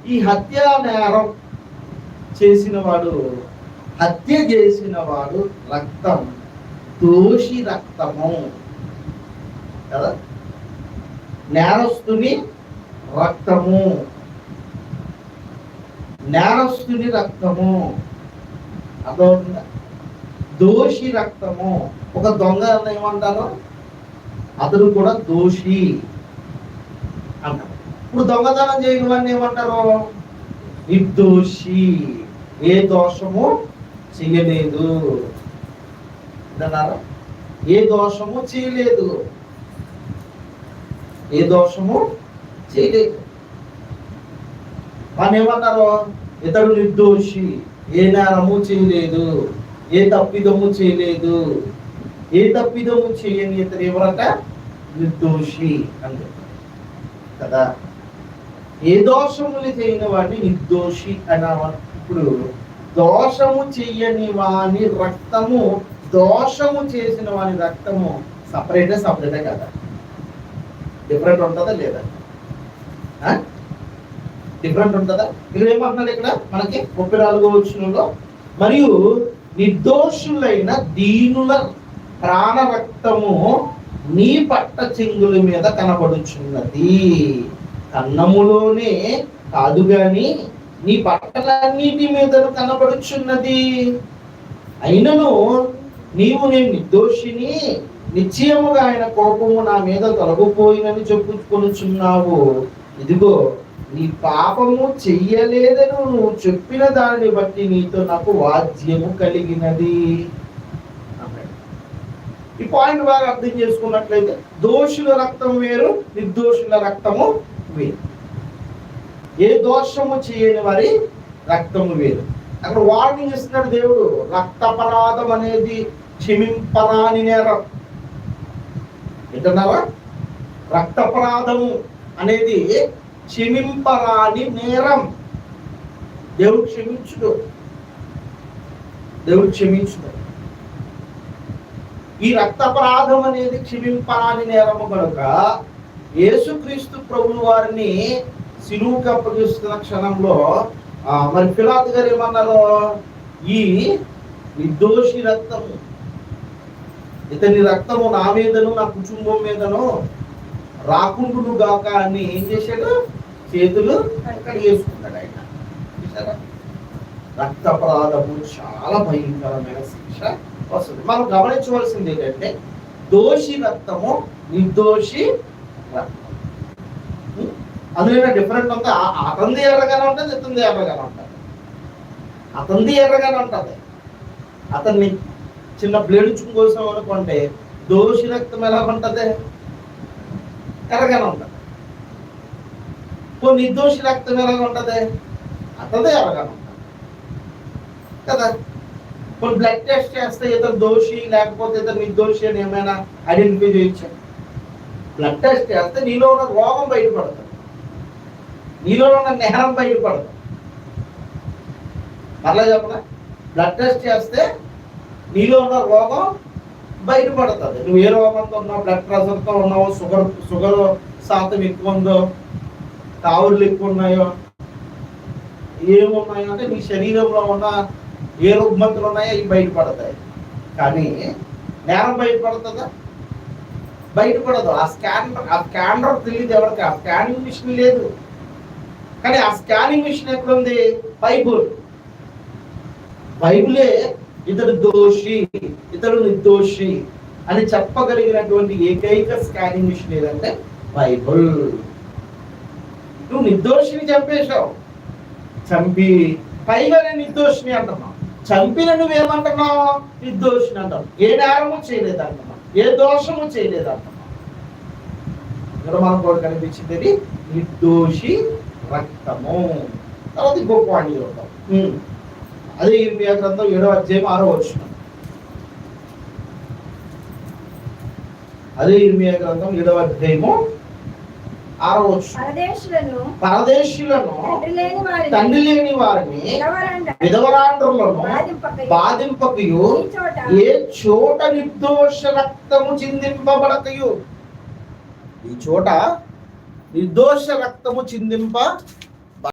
ఈ హత్యా నేరం చేసిన వాడు, హత్య చేసిన వాడు రక్తం దోషి రక్తము కదా, నేరస్తుని రక్తము, నేరస్తుని రక్తము అర్థమవుతుందా? దోషి రక్తము. ఒక దొంగ ఏమంటారు? అతడు కూడా దోషి అంటారు. ఇప్పుడు దొంగతనం చేయని వాడిని ఏమంటారు? నిర్దోషి, ఏ దోషము చేయలేదు అన్నారా? ఏ దోషము చేయలేదు, ఏ దోషము చేయలేదు. వాడిని ఏమన్నారు? ఇతడు నిర్దోషి, ఏ నేరము చేయలేదు, ఏ తప్పిదము చేయలేదు. ఏ తప్పిదము చేయని ఇతడు ఎవరట? నిర్దోషి అంటే కదా. ఏ దోషములు చేయని వాడిని నిర్దోషి అన్నవాడు. ఇప్పుడు దోషము చెయ్యని వాని రక్తము, దోషము చేసిన వాని రక్తము సపరేటే కదా? డిఫరెంట్ ఉంటుందా లేదా? డిఫరెంట్ ఉంటుందా? ఇక్కడ ఏమంటున్నాడు ఇక్కడ మనకి 34వ వచనంలో, మరియు నిర్దోషులైన దీనుల ప్రాణ రక్తము నీ పట్ట చెంగుల మీద కనబడుచున్నది. కన్నములోనే కాదు గాని నీ పట్టలన్నిటి మీద కనబడుచున్నది. అయినను నీవు నేను నిర్దోషిని, నిశ్చయముగా ఆయన కోపము నా మీద తొలగిపోయినని చెప్పుకొనుచున్నావు. ఇదిగో నీ పాపము చెయ్యలేదని నువ్వు చెప్పిన దానిని బట్టి నీతో నాకు వాద్యము కలిగినది. ఈ పాయింట్ బాగా అర్థం చేసుకున్నట్లయితే దోషుల రక్తం వేరు, నిర్దోషుల రక్తము వేరు. ఏ దోషము చేయని వారి రక్తము వేరు. అక్కడ వార్నింగ్ ఇస్తున్నాడు దేవుడు. రక్తపరాధం అనేది క్షమింపరాని నేరం. ఏంటన్నారా? రక్తపరాధము అనేది క్షమింపరాని నేరం. దేవుడు క్షమించుడు, దేవుడు క్షమించుడు. ఈ రక్తపరాధం అనేది క్షమింపరాని నేరము కనుక యేసుక్రీస్తు ప్రభువు వారిని సిలువకు అప్పగిస్తున్న క్షణంలో మరి పిలాతు గారు ఏమన్నారు? ఈ నిర్దోషి రక్తము, ఇతని రక్తము నా మీదను నా కుటుంబం మీదను రాకుండును గాక అని ఏం చేశాడు? చేతులు కడిగేసుకుంటాడు ఆయన. రక్తపరాధము చాలా భయంకరమైన శిక్ష వస్తుంది. మనం గమనించవలసింది ఏంటంటే దోషి రక్తము, నిర్దోషి రక్తం. అందులో డిఫరెంట్ ఉంటే అతంది ఎర్రగానే ఉంటుంది, ఇతంది ఎర్రగానే ఉంటుంది. అతంది ఎర్రగానే ఉంటుంది. అతన్ని చిన్న బ్లేడుచుకు కోసం అనుకుంటే దోషి రక్తం ఎలా ఉంటుంది? ఎర్రగానే ఉంటుంది. నిర్దోషి రక్తం ఎలాగ ఉంటుంది? అతదే ఎర్రగానే ఉంటుంది కదా. కొన్ని బ్లడ్ టెస్ట్ చేస్తే ఇతను దోషి లేకపోతే ఇతను నిర్దోషి అని ఏమైనా ఐడెంటిఫై చేయొచ్చు. బ్లడ్ టెస్ట్ చేస్తే నీలో ఉన్న రోగం బయటపడుతుంది, నీలో ఉన్న నేరం బయటపడుతుంది. మరలా చెప్పనా? బ్లడ్ టెస్ట్ చేస్తే నీలో ఉన్న రోగం బయటపడుతుంది. నువ్వు ఏ రోగంతో ఉన్నావు, బ్లడ్ ప్రెషర్తో ఉన్నావు, షుగర్ శాతం ఎక్కువ ఉందో, తావులు ఎక్కువ ఉన్నాయో, ఏమున్నాయో అంటే నీ శరీరంలో ఉన్న ఏ రుగ్మతులు ఉన్నాయో ఇవి బయటపడతాయి. కానీ నేరం బయటపడుతుందా? బయటపడదు. ఆ స్కానర్ తెలియదు ఎవరికి. ఆ స్కానింగ్ మిషన్ లేదు. కానీ ఆ స్కానింగ్ మిషన్ ఎక్కడుంది? బైబిలే ఇతడు దోషి, ఇతడు నిర్దోషి అని చెప్పగలిగినటువంటి ఏకైక స్కానింగ్ మిషన్ ఏదంటే బైబుల్. నువ్వు నిర్దోషిని చంపేశావు, చంపి పైగా నేను నిర్దోషిని అంటున్నావు. చంపిన నువ్వేమంటున్నావు? నిర్దోషిని అంటావు. ఏ నేరము చేయలేదు అంటున్నావు, ఏ దోషము చేయలేదు అంటున్నావు. ఇక్కడ మనకు కూడా కనిపించింది నిర్దోషి రక్తము. తర్వాత ఇంకొక వాణి చూద్దాం. అదే ఇర్మియా గ్రంథం 7వ అధ్యాయం 6వ వచనం. అదే ఇర్మియా గ్రంథం 7వ అధ్యాయము 6వ వచనం. పరదేశులను తండ్రి లేని వారిని విధవరాండ్రులను బాధింపకయు, ఏ చోట నిర్దోష రక్తము చిందింపబడకయు. ఈ చోట నిర్దోష రక్తము చిందింపబడదు.